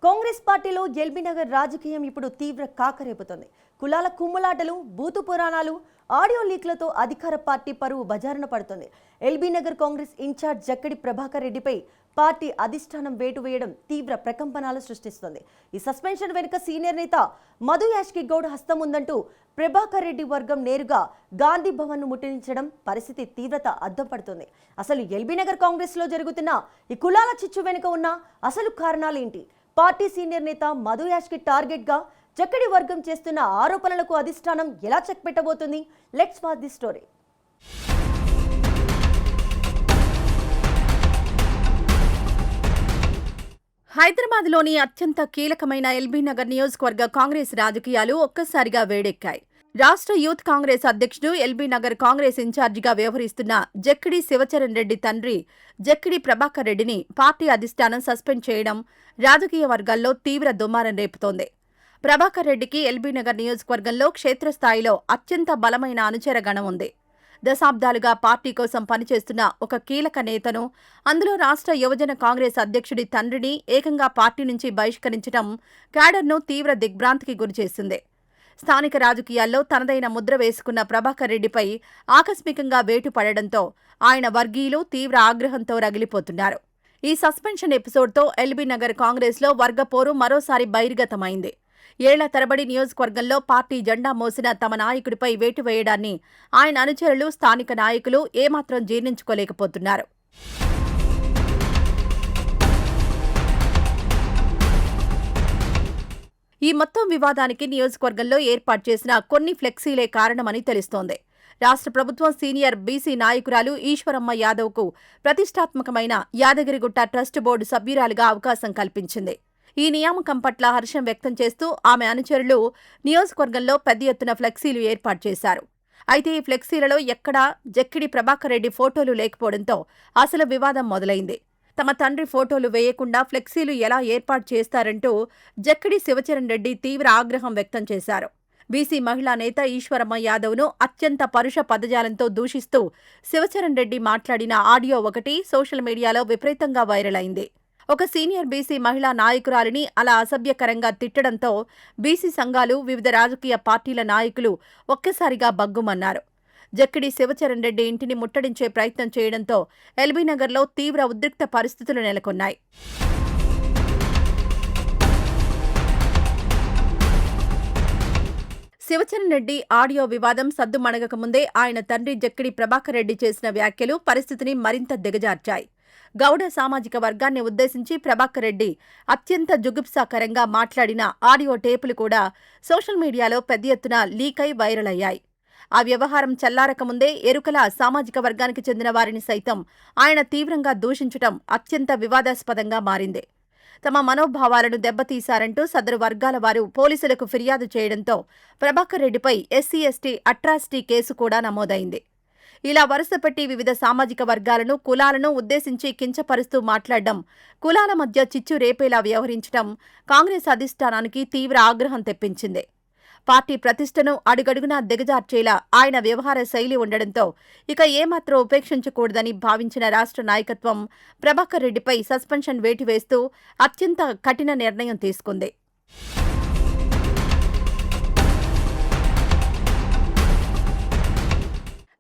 కాంగ్రెస్ పార్టీలో ఎల్బీనగర్ రాజకీయం ఇప్పుడు తీవ్ర కాకరేపుతోంది. కులాల కుమ్ములాటలు, బూతు పురాణాలు, ఆడియో లీక్లతో అధికార పార్టీ పరువు బజారున పడుతుంది. ఎల్బీనగర్ కాంగ్రెస్ ఇన్ఛార్జ్ జక్కడి ప్రభాకర్ రెడ్డిపై పార్టీ అధిష్టానం వేటు వేయడం తీవ్ర ప్రకంపనలు సృష్టిస్తోంది. ఈ సస్పెన్షన్ వెనుక సీనియర్ నేత మధు యాష్కి గౌడ్ హస్తం ఉందంటూ ప్రభాకర్ రెడ్డి వర్గం నేరుగా గాంధీ భవన్ ను ముట్టడించడం పరిస్థితి తీవ్రత అద్దం పడుతుంది. అసలు ఎల్బీనగర్ కాంగ్రెస్ లో జరుగుతున్న ఈ కులాల చిచ్చు వెనుక ఉన్న అసలు కారణాలేంటి? పార్టీ సీనియర్ నేత మధు యాష్కి టార్గెట్ గా జక్కడి వర్గం చేస్తున్న ఆరోపణలకు అధిష్టానం ఎలా చెక్ పెట్టబోతుంది? Let's watch the story. హైదరాబాద్లోని అత్యంత కీలకమైన ఎల్బీనగర్ నియోజకవర్గ కాంగ్రెస్ రాజకీయాలు ఒక్కసారిగా వేడెక్కాయి. రాష్ట్ర యూత్ కాంగ్రెస్ అధ్యక్షుడు, ఎల్బీనగర్ కాంగ్రెస్ ఇన్ఛార్జిగా వ్యవహరిస్తున్న జక్కిడి శివచరణ్ రెడ్డి తండ్రి జక్కిడి ప్రభాకర్ రెడ్డిని పార్టీ అధిష్టానం సస్పెండ్ చేయడం రాజకీయ వర్గాల్లో తీవ్ర దుమారం రేపుతోంది. ప్రభాకర్ రెడ్డికి ఎల్బీనగర్ నియోజకవర్గంలో క్షేత్రస్థాయిలో అత్యంత బలమైన అనుచర గణం ఉంది. దశాబ్దాలుగా పార్టీ కోసం పనిచేస్తున్న ఒక కీలక నేతను, అందులో రాష్ట్ర యువజన కాంగ్రెస్ అధ్యక్షుడి తండ్రిని ఏకంగా పార్టీ నుంచి బహిష్కరించడం క్యాడర్ను తీవ్ర దిగ్భ్రాంతికి గురిచేసింది. స్థానిక రాజకీయాల్లో తనదైన ముద్ర వేసుకున్న ప్రభాకర్ రెడ్డిపై ఆకస్మికంగా వేటు పడడంతో ఆయన వర్గీయులు తీవ్ర ఆగ్రహంతో రగిలిపోతున్నారు. ఈ సస్పెన్షన్ ఎపిసోడ్తో ఎల్బీనగర్ కాంగ్రెస్లో వర్గపోరు మరోసారి బహిర్గతమైంది. ఏళ్ల తరబడి నియోజకవర్గంలో పార్టీ జెండా మోసిన తమ నాయకుడిపై వేటు వేయడాన్ని ఆయన అనుచరులు, స్థానిక నాయకులు ఏమాత్రం జీర్ణించుకోలేకపోతున్నారు. ఈ మొత్తం వివాదానికి నియోజకవర్గంలో ఏర్పాటు చేసిన కొన్ని ఫ్లెక్సీలే కారణమని తెలుస్తోంది. రాష్ట్ర ప్రభుత్వం సీనియర్ బీసీ నాయకురాలు ఈశ్వరమ్మ యాదవ్కు ప్రతిష్టాత్మకమైన యాదగిరిగుట్ట ట్రస్ట్ బోర్డు సభ్యురాలిగా అవకాశం కల్పించింది. ఈ నియామకం పట్ల హర్షం వ్యక్తం చేస్తూ ఆమె అనుచరులు నియోజకవర్గంలో పెద్ద ఎత్తున ఫ్లెక్సీలు ఏర్పాటు చేశారు. అయితే ఈ ఫ్లెక్సీలలో ఎక్కడా జక్కిడి ప్రభాకర్ రెడ్డి ఫోటోలు లేకపోవడంతో అసలు వివాదం మొదలైంది. తమ తండ్రి ఫోటోలు వేయకుండా ఫ్లెక్సీలు ఎలా ఏర్పాటు చేస్తారంటూ జక్కిడి శివచరణ్ రెడ్డి తీవ్ర ఆగ్రహం వ్యక్తం చేశారు. బీసీ మహిళా నేత ఈశ్వరమ్మ యాదవ్ను అత్యంత పరుష పదజాలంతో దూషిస్తూ శివచరణ్ రెడ్డి మాట్లాడిన ఆడియో ఒకటి సోషల్ మీడియాలో విపరీతంగా వైరల్ అయింది. ఒక సీనియర్ బీసీ మహిళా నాయకురాలిని అలా అసభ్యకరంగా తిట్టడంతో బీసీ సంఘాలు, వివిధ రాజకీయ పార్టీల నాయకులు ఒక్కసారిగా బగ్గుమన్నారు. జక్కిడి శివచరణ్ రెడ్డి ఇంటిని ముట్టడించే ప్రయత్నం చేయడంతో ఎల్బీనగర్లో తీవ్ర ఉద్రిక్త పరిస్థితులు నెలకొన్నాయి. శివచరణ్ రెడ్డి ఆడియో వివాదం సద్దుమణగకముందే ఆయన తండ్రి జక్కిడి ప్రభాకర్ రెడ్డి చేసిన వ్యాఖ్యలు పరిస్థితిని మరింత దిగజార్చాయి. గౌడ సామాజిక వర్గాన్ని ఉద్దేశించి ప్రభాకర్ రెడ్డి అత్యంత జుగుప్సాకరంగా మాట్లాడిన ఆడియో టేపులు కూడా సోషల్ మీడియాలో పెద్ద ఎత్తున లీక్ అయి వైరల్ అయ్యాయి. ఆ వ్యవహారం చల్లారకముందే ఎరుకల సామాజిక వర్గానికి చెందిన వారిని సైతం ఆయన తీవ్రంగా దూషించటం అత్యంత వివాదాస్పదంగా మారింది. తమ మనోభావాలను దెబ్బతీశారంటూ సదరు వర్గాల వారు పోలీసులకు ఫిర్యాదు చేయడంతో ప్రభాకర్ రెడ్డిపై ఎస్సీ/ఎస్టీ అట్రాసిటీ కేసు కూడా నమోదైంది. ఇలా వరుసపెట్టి వివిధ సామాజిక వర్గాలను, కులాలను ఉద్దేశించి కించపరుస్తూ మాట్లాడడం, కులాల మధ్య చిచ్చు రేపేలా వ్యవహరించడం కాంగ్రెస్ అధిష్టానానికి తీవ్ర ఆగ్రహం తెప్పించింది. పార్టీ ప్రతిష్టను అడుగడుగునా దిగజార్చేలా ఆయన వ్యవహార శైలి ఉండడంతో ఇక ఏమాత్రం ఉపేక్షించకూడదని భావించిన రాష్ట్ర నాయకత్వం ప్రభాకర్ రెడ్డిపై సస్పెన్షన్ వేటు వేస్తూ అత్యంత కఠిన నిర్ణయం తీసుకుంది.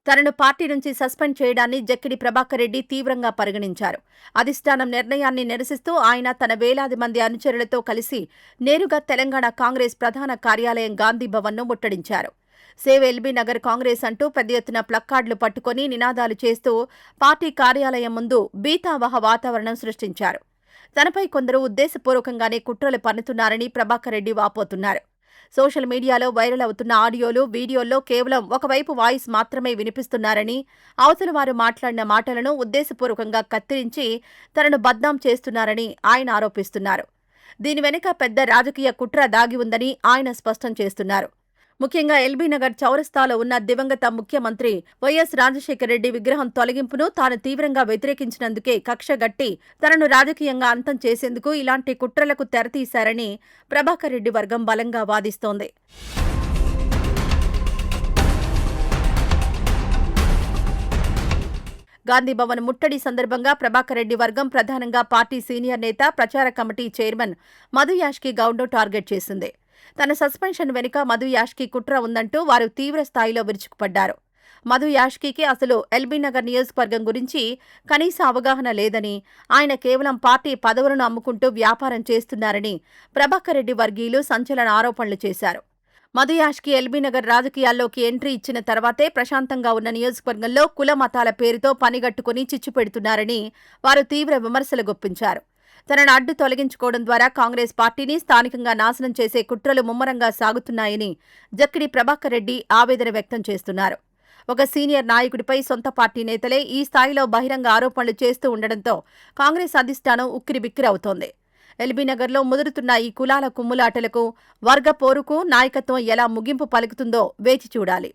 తనను పార్టీ నుంచి సస్పెండ్ చేయడాన్ని జక్కిడి ప్రభాకర్ రెడ్డి తీవ్రంగా పరిగణించారు. అధిష్టానం నిర్ణయాన్ని నిరసిస్తూ ఆయన తన వేలాది మంది అనుచరులతో కలిసి నేరుగా తెలంగాణ కాంగ్రెస్ ప్రధాన కార్యాలయం గాంధీ భవన్ను ముట్టడించారు. సేవ్ ఎల్బీనగర్ కాంగ్రెస్ అంటూ పెద్ద ఎత్తున ప్లక్కార్డులు పట్టుకుని నినాదాలు చేస్తూ పార్టీ కార్యాలయం ముందు బీతావహ వాతావరణం సృష్టించారు. తనపై కొందరు ఉద్దేశపూర్వకంగానే కుట్రలు పన్నుతున్నారని ప్రభాకర్ రెడ్డి వాపోతున్నారు. సోషల్ మీడియాలో వైరల్ అవుతున్న ఆడియోలు, వీడియోల్లో కేవలం ఒకవైపు వాయిస్ మాత్రమే వినిపిస్తున్నారని, అవతల వారు మాట్లాడిన మాటలను ఉద్దేశపూర్వకంగా కత్తిరించి తనను బద్నాం చేస్తున్నారని ఆయన ఆరోపిస్తున్నారు. దీని వెనుక పెద్ద రాజకీయ కుట్ర దాగి ఉందని ఆయన స్పష్టం చేస్తున్నారు. ముఖ్యంగా ఎల్బీనగర్ చౌరస్తాలో ఉన్న దివంగత ముఖ్యమంత్రి వైఎస్ రాజశేఖర రెడ్డి విగ్రహం తొలగింపును తాను తీవ్రంగా వ్యతిరేకించినందుకే కక్షగట్టి తనను రాజకీయంగా అంతం చేసేందుకు ఇలాంటి కుట్రలకు తెరతీశారని ప్రభాకర్ రెడ్డి వర్గం బలంగా వాదిస్తోంది. గాంధీభవన్ ముట్టడి సందర్భంగా ప్రభాకర్ రెడ్డి వర్గం ప్రధానంగా పార్టీ సీనియర్ నేత ప్రచార కమిటీ చైర్మన్ మధు యాష్కి గౌడ్ను టార్గెట్ చేసింది. తన సస్పెన్షన్ వెనుక మధు యాష్కి కుట్ర ఉందంటూ వారు తీవ్ర స్థాయిలో విరుచుకుపడ్డారు. మధు యాష్కీకి అసలు ఎల్బీనగర్ నియోజకవర్గం గురించి కనీస అవగాహన లేదని, ఆయన కేవలం పార్టీ పదవులను అమ్ముకుంటూ వ్యాపారం చేస్తున్నారని ప్రభాకర్ రెడ్డి వర్గీయులు సంచలన ఆరోపణలు చేశారు. మధు యాష్కి ఎల్బీనగర్ రాజకీయాల్లోకి ఎంట్రీ ఇచ్చిన తర్వాతే ప్రశాంతంగా ఉన్న నియోజకవర్గంలో కుల మతాల పేరుతో పనిగట్టుకుని చిచ్చు పెడుతున్నారని వారు తీవ్ర విమర్శలు గుప్పించారు. తనను అడ్డు తొలగించుకోవడం ద్వారా కాంగ్రెస్ పార్టీని స్థానికంగా నాశనం చేసే కుట్రలు ముమ్మరంగా సాగుతున్నాయని జక్కిడి ప్రభాకర్ రెడ్డి ఆవేదన వ్యక్తం చేస్తున్నారు. ఒక సీనియర్ నాయకుడిపై సొంత పార్టీ నేతలే ఈ స్థాయిలో బహిరంగ ఆరోపణలు చేస్తూ ఉండడంతో కాంగ్రెస్ అధిష్టానం ఉక్కిరిబిక్కిరవుతోంది. ఎల్బీనగర్లో ముదురుతున్న ఈ కులాల కుమ్ములాటలకు, వర్గ పోరుకు నాయకత్వం ఎలా ముగింపు పలుకుతుందో వేచి చూడాలి.